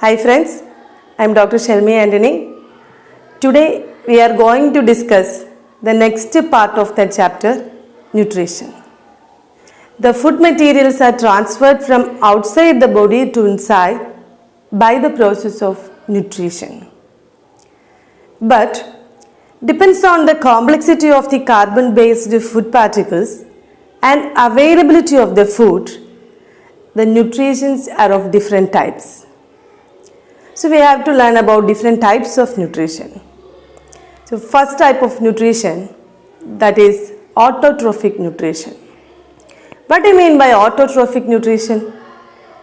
Hi friends, I am Dr. Shelmi Antony. Today we are going to discuss the next part of the chapter, nutrition. The food materials are transferred from outside the body to inside by the process of nutrition. But depends on the complexity of the carbon-based food particles and availability of the food, the nutrients are of different types. So we have to learn about different types of nutrition. So first type of nutrition, that is autotrophic nutrition. What do you mean by autotrophic nutrition?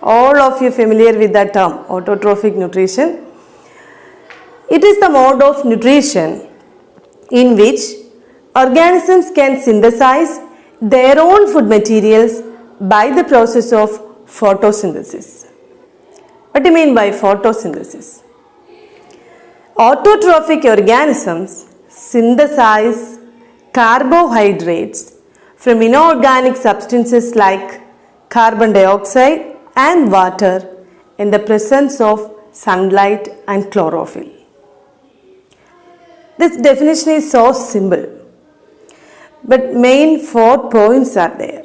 All of you familiar with that term, autotrophic nutrition. It is the mode of nutrition in which organisms can synthesize their own food materials by the process of photosynthesis. What do you mean by photosynthesis? Autotrophic organisms synthesize carbohydrates from inorganic substances like carbon dioxide and water in the presence of sunlight and chlorophyll. This definition is so simple, but main 4 points are there.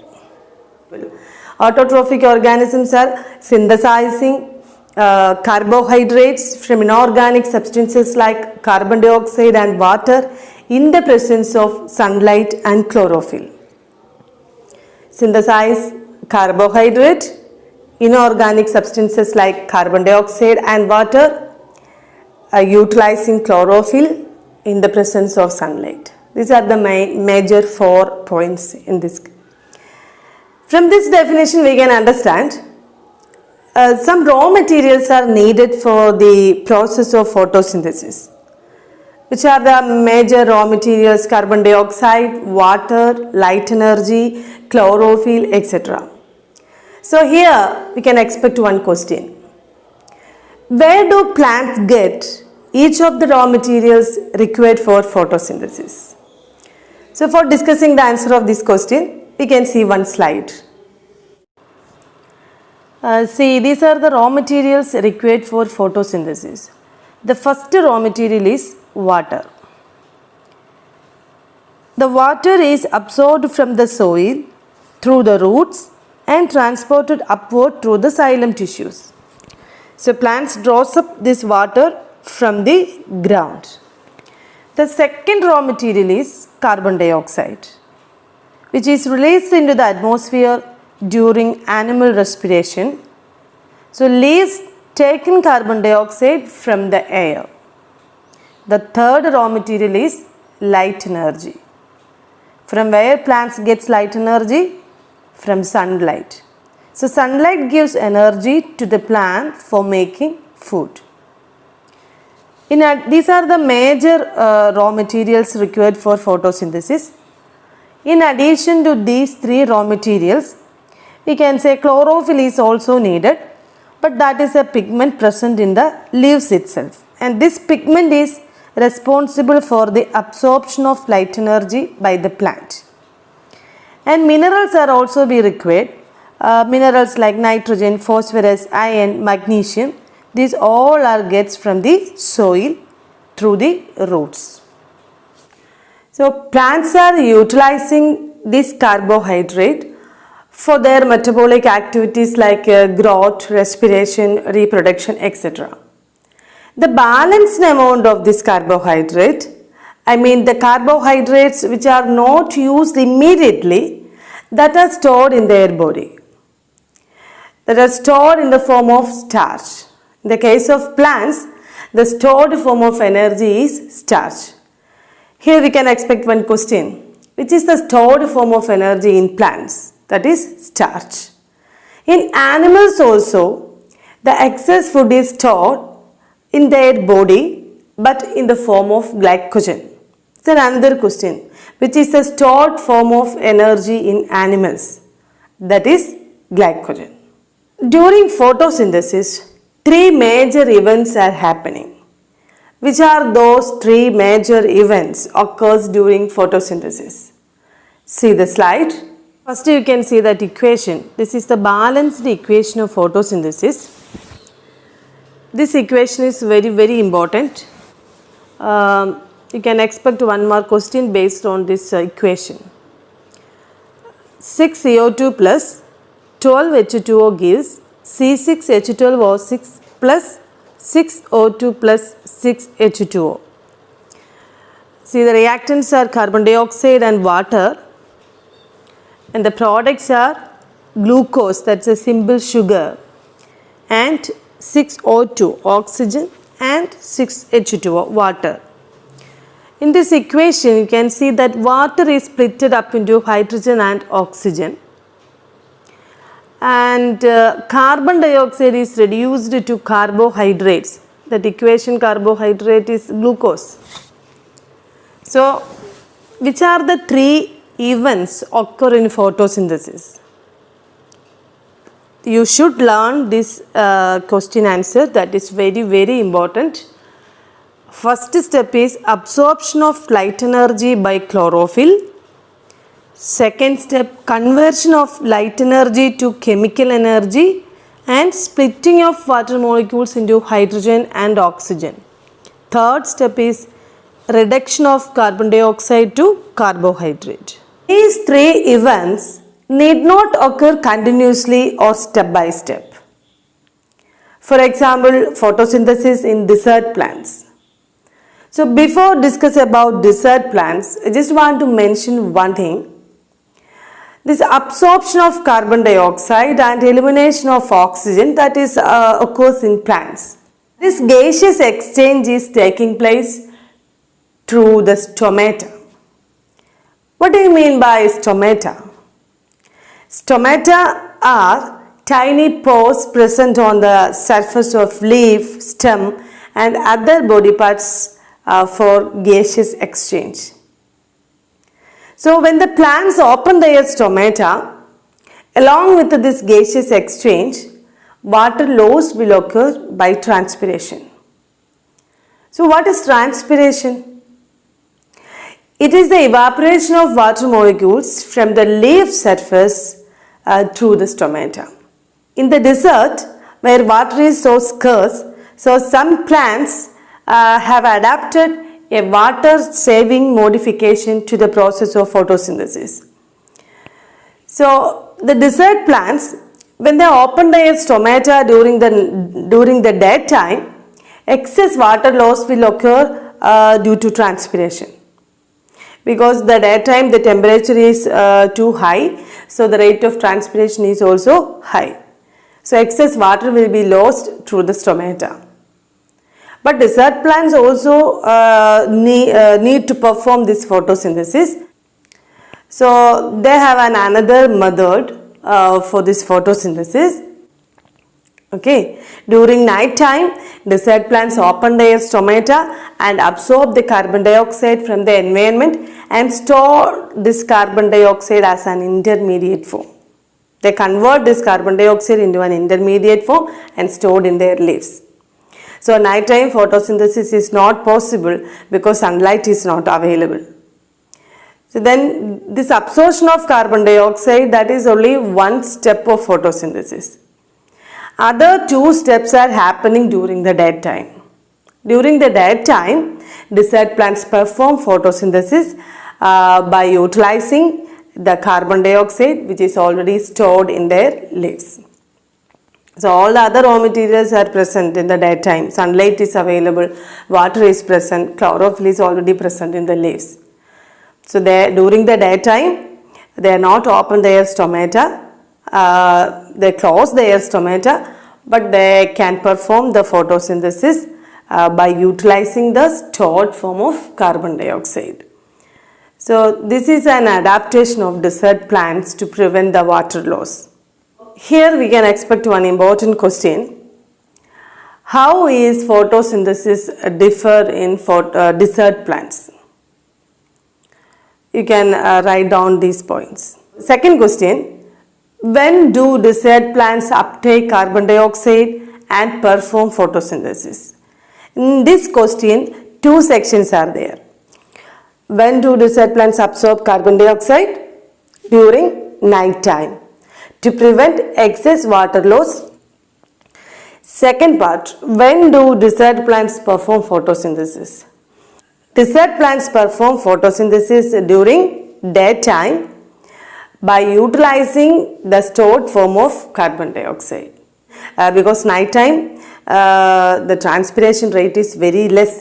Autotrophic organisms are synthesizing carbohydrates from inorganic substances like carbon dioxide and water in the presence of sunlight and chlorophyll. Synthesize carbohydrate, inorganic substances like carbon dioxide and water, utilizing chlorophyll in the presence of sunlight. These are the major 4 points in this. From this definition we can understand some raw materials are needed for the process of photosynthesis, which are the major raw materials: carbon dioxide, water, light energy, chlorophyll, etc. So here we can expect one question: where do plants get each of the raw materials required for photosynthesis? So for discussing the answer of this question, we can see one slide. See, these are the raw materials required for photosynthesis. The first raw material is water. The water is absorbed from the soil through the roots and transported upward through the xylem tissues. So plants draws up this water from the ground. The second raw material is carbon dioxide, which is released into the atmosphere during animal respiration. So leaves take in carbon dioxide from the air. The third raw material is light energy. From where plants gets light energy? From sunlight. So sunlight gives energy to the plant for making food. These are the major raw materials required for photosynthesis. In addition to these 3 raw materials, we can say chlorophyll is also needed, but that is a pigment present in the leaves itself, and this pigment is responsible for the absorption of light energy by the plant. And minerals are also be required. Minerals like nitrogen, phosphorus, iron, magnesium, these all are gets from the soil through the roots. So plants are utilizing this carbohydrate for their metabolic activities like growth, respiration, reproduction, etc. The balanced amount of this carbohydrate, the carbohydrates which are not used immediately, that are stored in their body, that are stored in the form of starch. In the case of plants, the stored form of energy is starch. Here we can expect one question: which is the stored form of energy in plants? That is starch. In animals also, the excess food is stored in their body, but in the form of glycogen. Then another question: which is the stored form of energy in animals? That is glycogen. During photosynthesis, 3 major events are happening. Which are those 3 major events occurs during photosynthesis? See the slide. First you can see that equation. This is the balanced equation of photosynthesis. this equation is very important. You can expect one more question based on this equation. 6 CO2 plus 12 H2O gives C6H12O6 plus 6 O2 plus 6 H2O. See, the reactants are carbon dioxide and water, and the products are glucose, that's a simple sugar, and 6O2 oxygen and 6H2O water. In this equation, you can see that water is split up into hydrogen and oxygen, and carbon dioxide is reduced to carbohydrates. That equation carbohydrate is glucose. So, which are the three events occur in photosynthesis? You should learn this question answer, that is very important. First step is absorption of light energy by chlorophyll. Second step, conversion of light energy to chemical energy and splitting of water molecules into hydrogen and oxygen. Third step is reduction of carbon dioxide to carbohydrate. These three events need not occur continuously or step by step. For example, photosynthesis in desert plants. So before discuss about desert plants, I just want to mention one thing. This absorption of carbon dioxide and elimination of oxygen, that is occurs in plants. This gaseous exchange is taking place through the stomata. What do you mean by stomata? Stomata are tiny pores present on the surface of leaf, stem and other body parts for gaseous exchange. So when the plants open their stomata, along with this gaseous exchange, water loss will occur by transpiration. So what is transpiration? It is the evaporation of water molecules from the leaf surface through the stomata. In the desert, where water is so scarce, so some plants have adapted a water saving modification to the process of photosynthesis. So the desert plants, when they open their stomata during the daytime, excess water loss will occur due to transpiration. Because the daytime the temperature is too high, so the rate of transpiration is also high. So excess water will be lost through the stomata. But desert plants also need to perform this photosynthesis. So they have another method for this photosynthesis. Okay, during night time, desert plants open their stomata and absorb the carbon dioxide from the environment and store this carbon dioxide as an intermediate form. They convert this carbon dioxide into an intermediate form and stored in their leaves. So nighttime photosynthesis is not possible because sunlight is not available. So then this absorption of carbon dioxide, that is only one step of photosynthesis. Other two steps are happening during the daytime. During the daytime, desert plants perform photosynthesis by utilizing the carbon dioxide which is already stored in their leaves. So all the other raw materials are present in the daytime. Sunlight is available, water is present, chlorophyll is already present in the leaves. So during the daytime, they are not open their stomata, they close their stomata, but they can perform the photosynthesis by utilizing the stored form of carbon dioxide. So this is an adaptation of desert plants to prevent the water loss. Here we can expect one important question. How is photosynthesis differ in desert plants? You can write down these points. Second question, when do desert plants uptake carbon dioxide and perform photosynthesis? In this question, two sections are there. When do desert plants absorb carbon dioxide? During night time, to prevent excess water loss. Second part, when do desert plants perform photosynthesis? Desert plants perform photosynthesis during daytime by utilizing the stored form of carbon dioxide. Because nighttime the transpiration rate is very less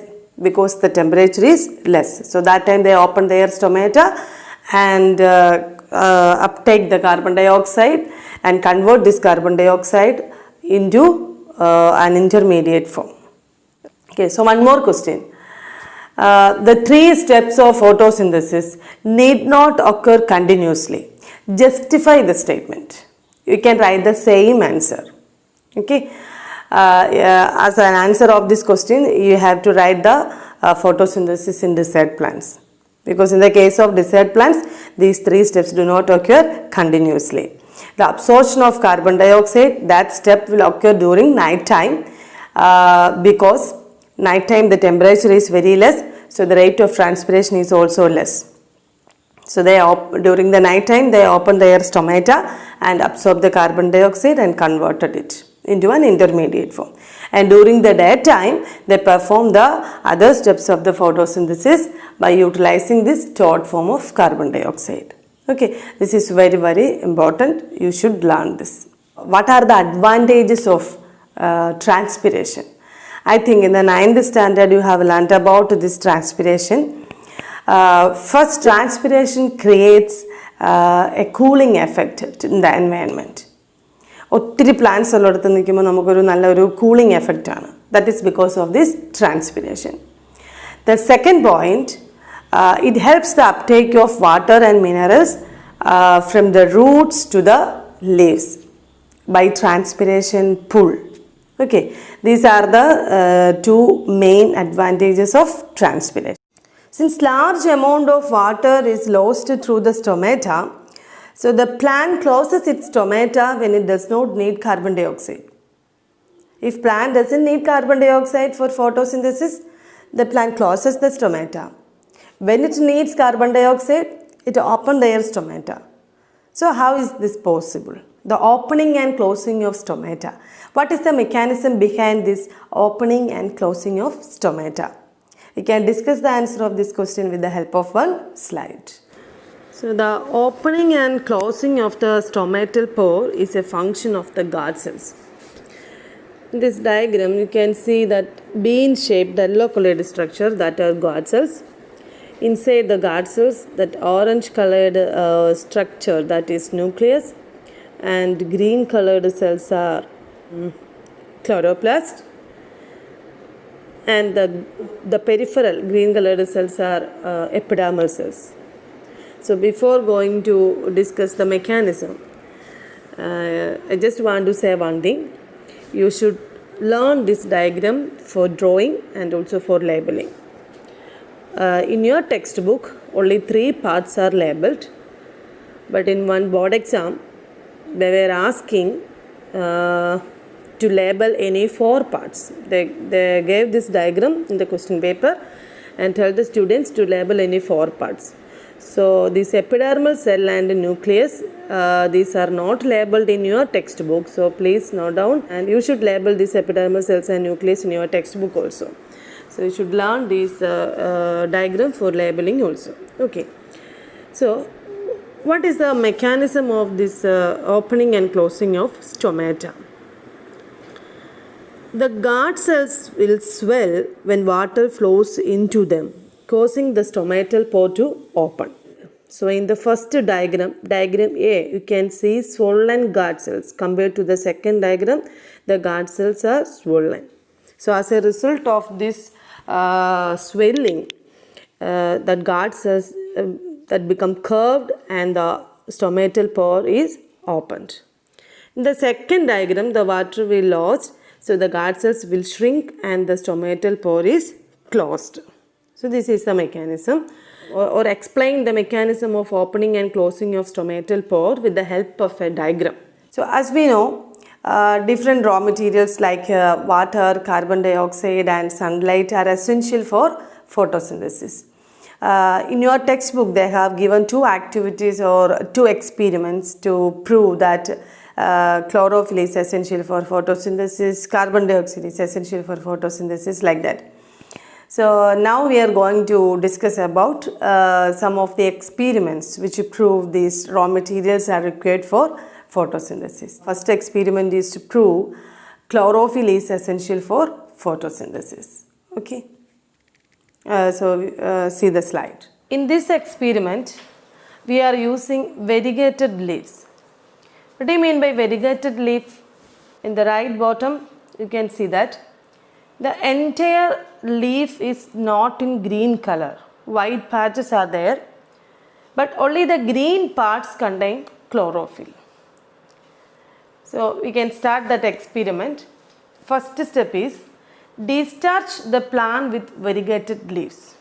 because the temperature is less. So that time they open their stomata and uptake the carbon dioxide and convert this carbon dioxide into an intermediate form. Okay, so one more question. The three steps of photosynthesis need not occur continuously. Justify the statement. You can write the same answer. Okay. As an answer of this question, you have to write the photosynthesis in desert plants. Because in the case of desert plants, these three steps do not occur continuously. The absorption of carbon dioxide, that step will occur during night time because nighttime the temperature is very less, so the rate of transpiration is also less. So during the night time they open their stomata and absorb the carbon dioxide and converted it into an intermediate form. And during the daytime they perform the other steps of the photosynthesis by utilizing this stored form of carbon dioxide. Okay, this is very, very important. You should learn this. What are the advantages of transpiration? I think in the 9th standard you have learnt about this transpiration. First, transpiration creates a cooling effect in the environment. ഒത്തിരി plants ഉള്ളിടത്ത് നിൽക്കുമ്പോൾ നമുക്കൊരു നല്ലൊരു cooling effect ആണ്. That is because of this transpiration. The second point, it helps the uptake of water and minerals from the roots to the leaves by transpiration pull. Okay, these are the two main advantages of transpiration. Since large amount of water is lost through the stomata, so the plant closes its stomata when it does not need carbon dioxide. If plant doesn't need carbon dioxide for photosynthesis, the plant closes the stomata. When it needs carbon dioxide, it opens their stomata. So how is this possible? The opening and closing of stomata. What is the mechanism behind this opening and closing of stomata? We can discuss the answer of this question with the help of one slide. So the opening and closing of the stomatal pore is a function of the guard cells. In this diagram you can see that bean shaped yellow colored structure that are guard cells. Inside the guard cells, that orange colored structure that is nucleus, and green colored cells are chloroplast, and the peripheral green colored cells are epidermal cells. So before going to discuss the mechanism, I just want to say one thing. You should learn this diagram for drawing and also for labeling. In your textbook, only 3 parts are labeled, but in one board exam, they were asking to label any 4 parts. They gave this diagram in the question paper and tell the students to label any 4 parts. So this epidermal cell and nucleus, these are not labeled in your textbook. So please note down, and you should label these epidermal cells and nucleus in your textbook also. So you should learn this diagram for labeling also. Okay. So what is the mechanism of this opening and closing of stomata? The guard cells will swell when water flows into them, causing the stomatal pore to open. So in the first diagram A, you can see swollen guard cells. Compared to the second diagram, the guard cells are swollen. So as a result of this swelling, that guard cells that become curved and the stomatal pore is opened. In the second diagram, the water will lodge, so the guard cells will shrink and the stomatal pore is closed. So this is the mechanism, or explain the mechanism of opening and closing of stomatal pore with the help of a diagram. So as we know, different raw materials like water, carbon dioxide and sunlight are essential for photosynthesis. In your textbook they have given 2 activities or 2 experiments to prove that chlorophyll is essential for photosynthesis, carbon dioxide is essential for photosynthesis, like that. So now we are going to discuss about some of the experiments which prove these raw materials are required for photosynthesis. First experiment is to prove chlorophyll is essential for photosynthesis. Okay. See the slide. In this experiment, we are using variegated leaves. What do you mean by variegated leaf? In the right bottom, you can see that the entire leaf is not in green color. White patches are there, but only the green parts contain chlorophyll. So we can start that experiment. First step is discharge the plant with variegated leaves.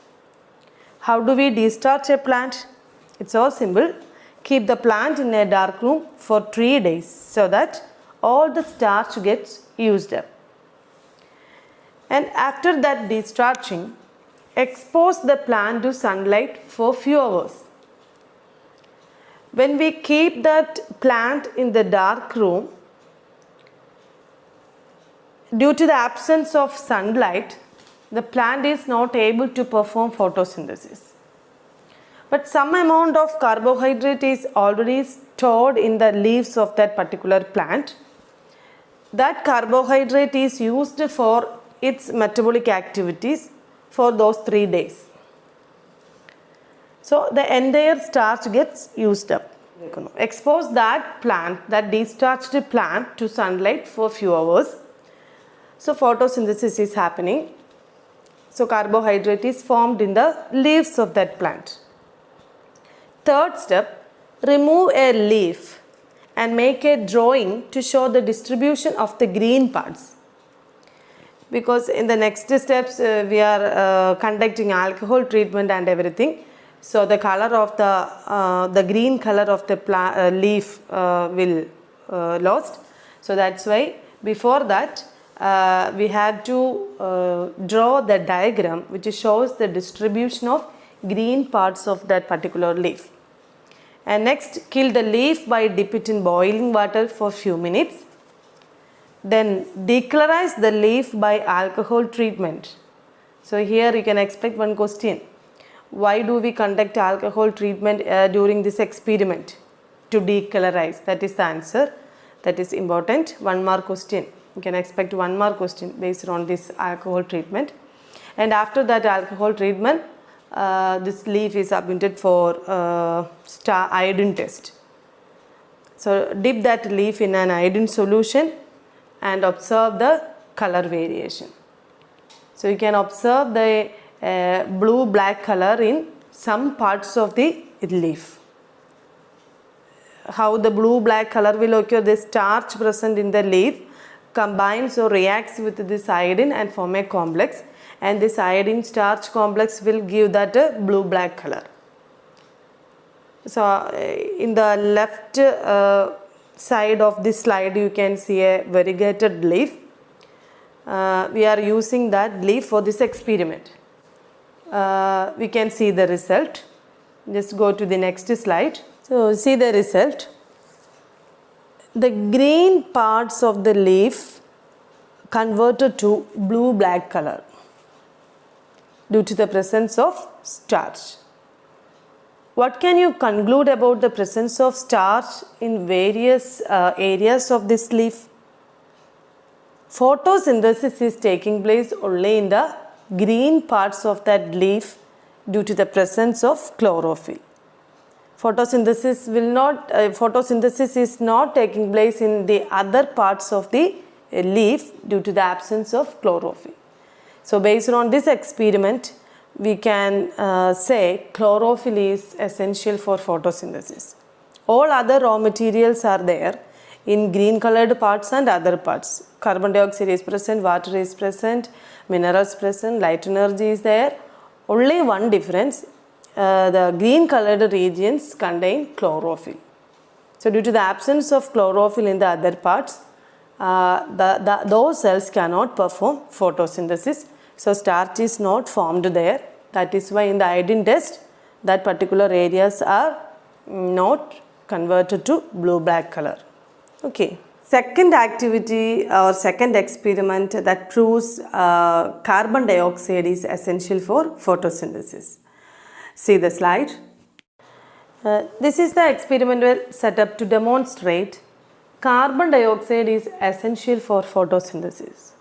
How do we discharge a plant? It's so simple. Keep the plant in a dark room for 3 days so that all the starch gets used up. And after that discharging, expose the plant to sunlight for few hours. When we keep that plant in the dark room, due to the absence of sunlight, the plant is not able to perform photosynthesis. But some amount of carbohydrate is already stored in the leaves of that particular plant. That carbohydrate is used for its metabolic activities for those 3 days. So the entire starch gets used up. Expose that plant, that discharged plant, to sunlight for few hours. So photosynthesis is happening. So carbohydrate is formed in the leaves of that plant. Third step, remove a leaf and make a drawing to show the distribution of the green parts. Because in the next steps we are conducting alcohol treatment and everything. So the color of the green color of the leaf will lost. So that's why before that we had to draw the diagram which shows the distribution of green parts of that particular leaf. And next, kill the leaf by dip it in boiling water for few minutes. Then decolorize the leaf by alcohol treatment. So here you can expect one question. Why do we conduct alcohol treatment during this experiment? To decolorize. That is the answer. That is important. 1 mark question. You can expect 1 mark question based on this alcohol treatment. And after that alcohol treatment, this leaf is submitted for iodine test. So dip that leaf in an iodine solution and observe the color variation. So you can observe the blue-black color in some parts of the leaf. How the blue-black color will occur? The starch present in the leaf combines or reacts with this iodine and form a complex. And this iodine starch complex will give that blue-black color. So in the left side of this slide you can see a variegated leaf. We are using that leaf for this experiment. We can see the result. Just go to the next slide. So see the result. The green parts of the leaf converted to blue-black color due to the presence of starch. What can you conclude about the presence of starch in various areas of this leaf? Photosynthesis is taking place only in the green parts of that leaf due to the presence of chlorophyll. Photosynthesis is not taking place in the other parts of the leaf due to the absence of chlorophyll. So based on this experiment, we can say chlorophyll is essential for photosynthesis. All other raw materials are there in green colored parts and other parts. Carbon dioxide is present, water is present, minerals present, light energy is there. Only one difference, the green colored regions contain chlorophyll. So due to the absence of chlorophyll in the other parts, those cells cannot perform photosynthesis. So starch is not formed there. That is why in the iodine test, that particular areas are not converted to blue-black color. Okay. Second activity or second experiment that proves carbon dioxide is essential for photosynthesis. See the slide. This is the experimental setup to demonstrate carbon dioxide is essential for photosynthesis.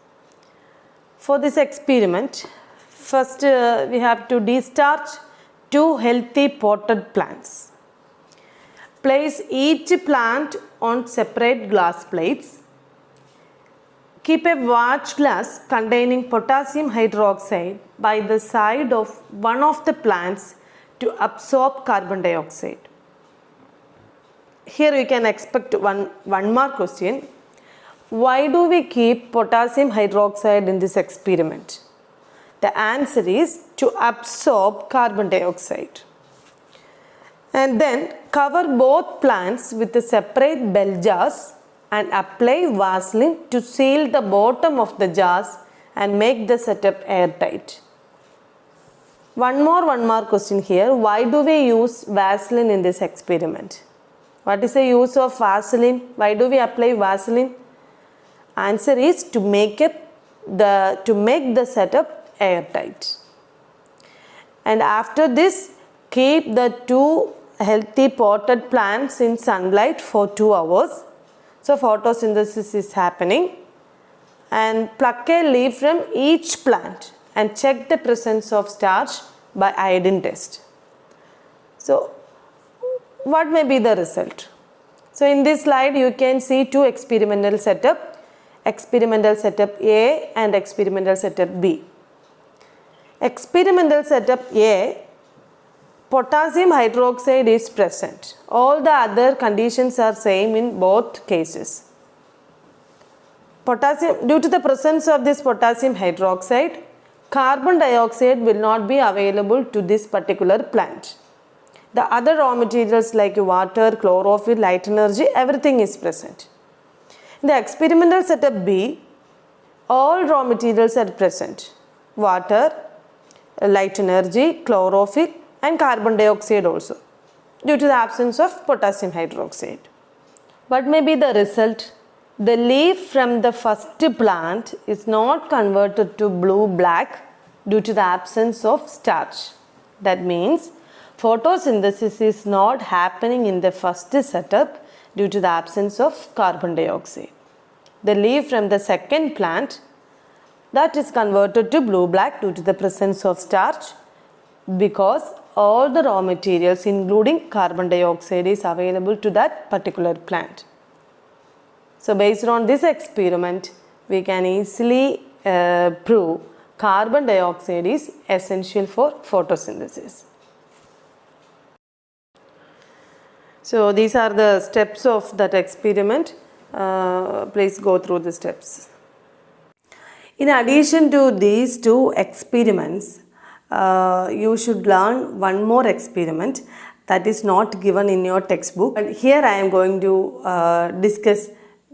For this experiment, first we have to discharge 2 healthy potted plants. Place each plant on separate glass plates. Keep a watch glass containing potassium hydroxide by the side of one of the plants to absorb carbon dioxide. Here we can expect one more question. Why do we keep potassium hydroxide in this experiment? The answer is to absorb carbon dioxide. And then cover both plants with the separate bell jars and apply Vaseline to seal the bottom of the jars and make the setup airtight. One more question here. Why do we use Vaseline in this experiment? What is the use of Vaseline? Why do we apply Vaseline? Answer is to make the setup airtight. And after this, keep the 2 healthy potted plants in sunlight for 2 hours. So photosynthesis is happening. And pluck a leaf from each plant and check the presence of starch by iodine test. So what may be the result? So in this slide you can see 2 experimental setup A and experimental setup B. Experimental setup A, potassium hydroxide is present. All the other conditions are same in both cases. Due to the presence of this potassium hydroxide, carbon dioxide will not be available to this particular plant. The other raw materials like water, chlorophyll, light energy, everything is present. In the experimental setup B, all raw materials are present. Water, light energy, chlorophyll and carbon dioxide also, due to the absence of potassium hydroxide. What may be the result? The leaf from the first plant is not converted to blue-black due to the absence of starch. That means photosynthesis is not happening in the first setup due to the absence of carbon dioxide. The leaf from the second plant, that is converted to blue-black due to the presence of starch, because all the raw materials including carbon dioxide is available to that particular plant. So based on this experiment, we can easily prove carbon dioxide is essential for photosynthesis. So these are the steps of that experiment. Please go through the steps. In addition to these 2 experiments, you should learn one more experiment that is not given in your textbook. But here I am going to discuss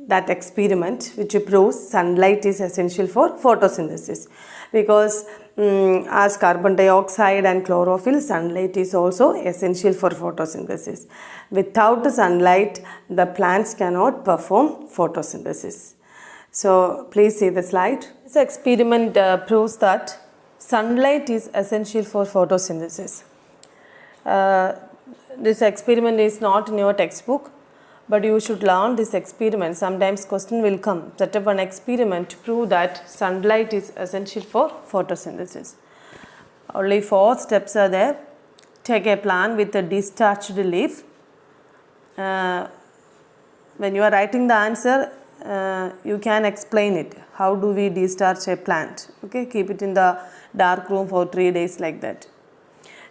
that experiment which proves sunlight is essential for photosynthesis, because as carbon dioxide and chlorophyll, sunlight is also essential for photosynthesis. Without sunlight, the plants cannot perform photosynthesis. So please see the slide. This experiment proves that sunlight is essential for photosynthesis. This experiment is not in your textbook, but you should learn this experiment. Sometimes question will come. Set up an experiment to prove that sunlight is essential for photosynthesis. Only 4 steps are there. Take a plant with a discharged leaf. When you are writing the answer, you can explain it. How do we discharge a plant? Okay, keep it in the dark room for 3 days like that.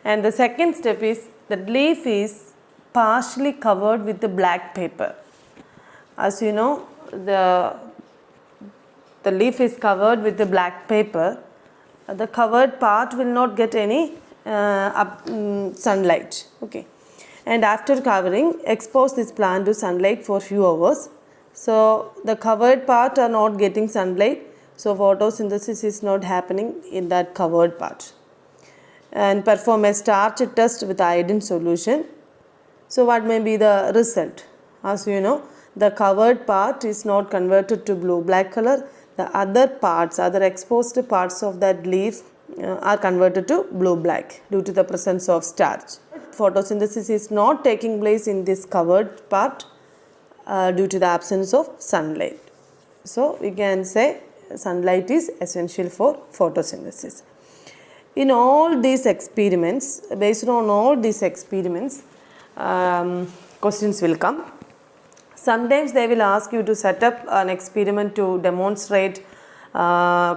And the second step is the leaf is partially covered with the black paper. As you know, the leaf is covered with the black paper. The covered part will not get any sunlight. Okay, and after covering, expose this plant to sunlight for few hours. So the covered part are not getting sunlight, so photosynthesis is not happening in that covered part. And perform a starch test with iodine solution. So what may be the result? As you know, the covered part is not converted to blue-black color. The other parts, other exposed parts of that leaf are converted to blue-black due to the presence of starch. Photosynthesis is not taking place in this covered part due to the absence of sunlight. So we can say sunlight is essential for photosynthesis. In all these experiments, based on all these experiments, questions will come. Sometimes they will ask you to set up an experiment to demonstrate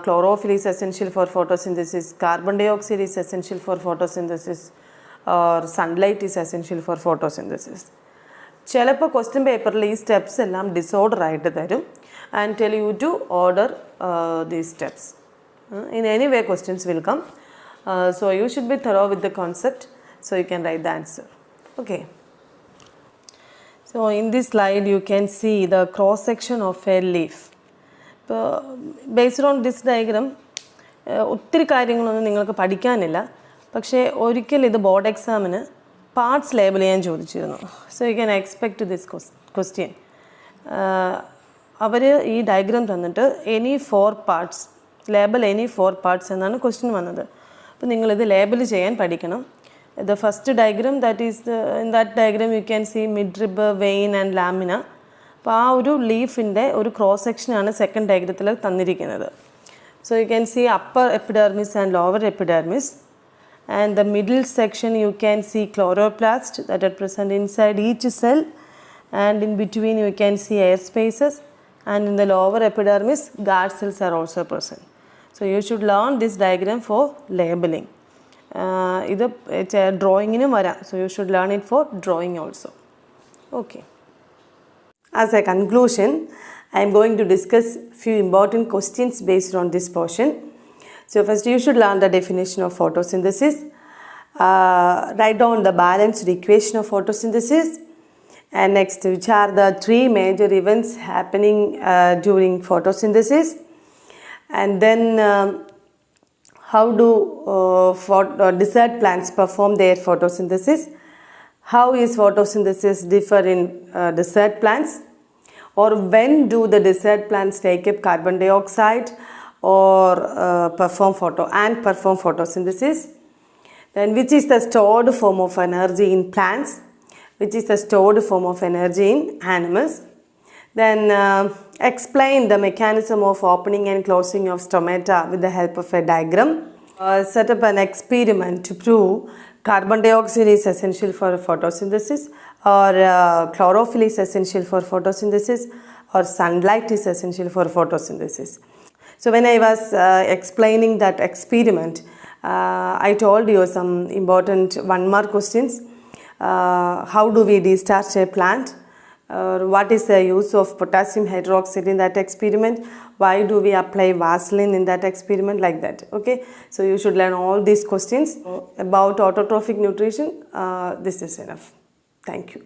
chlorophyll is essential for photosynthesis, carbon dioxide is essential for photosynthesis, or sunlight is essential for photosynthesis. ചിലപ്പോൾ question പേപ്പറിൽ ഈ steps എല്ലാം disorder ആയിട്ട് തരും and tell you to order these steps. In any way questions will come. So you should be thorough with the concept so you can write the answer. Okay. So in this slide you can see the cross section of a leaf. Based on this diagram ഒത്തിരി കാര്യങ്ങളൊന്നും നിങ്ങൾക്ക് പഠിക്കാനില്ല. പക്ഷേ ഒരിക്കൽ ഇത് board എക്സാമിന് parts label ചെയ്യാൻ ചോദിച്ചിരുന്നു. So you can expect this question. അവർ ഈ ഡയഗ്രാം തന്നിട്ട് any 4 parts label any 4 parts എന്നാണ് ക്വസ്റ്റ്യൻ വന്നത്. അപ്പോൾ നിങ്ങളിത് ലേബൽ ചെയ്യാൻ പഠിക്കണം. The first diagram that is in that diagram you can see midrib, vein and lamina. അപ്പോൾ ആ ഒരു ലീഫിൻ്റെ ഒരു ക്രോസ് സെക്ഷനാണ് സെക്കൻഡ് ഡയഗ്രത്തിൽ തന്നിരിക്കുന്നത്. So you can see upper epidermis and lower epidermis. And the middle section you can see chloroplast that are present inside each cell, and in between you can see air spaces, and in the lower epidermis guard cells are also present. So you should learn this diagram for labeling. This drawing in varam, so you should learn it for drawing also. Okay. As a conclusion, I am going to discuss few important questions based on this portion. So first you should learn the definition of photosynthesis, write down the balanced equation of photosynthesis, and next which are the 3 major events happening during photosynthesis, and then how do desert plants perform their photosynthesis, how is photosynthesis differ in desert plants, or when do the desert plants take up carbon dioxide or perform photosynthesis. Then which is the stored form of energy in plants, which is the stored form of energy in animals. Then explain the mechanism of opening and closing of stomata with the help of a diagram. Set up an experiment to prove carbon dioxide is essential for photosynthesis, or chlorophyll is essential for photosynthesis, or sunlight is essential for photosynthesis. So when I was explaining that experiment, I told you some important 1-mark questions. How do we destarch a plant? What is the use of potassium hydroxide in that experiment? Why do we apply Vaseline in that experiment? Like that. Okay. So you should learn all these questions about autotrophic nutrition. This is enough. Thank you.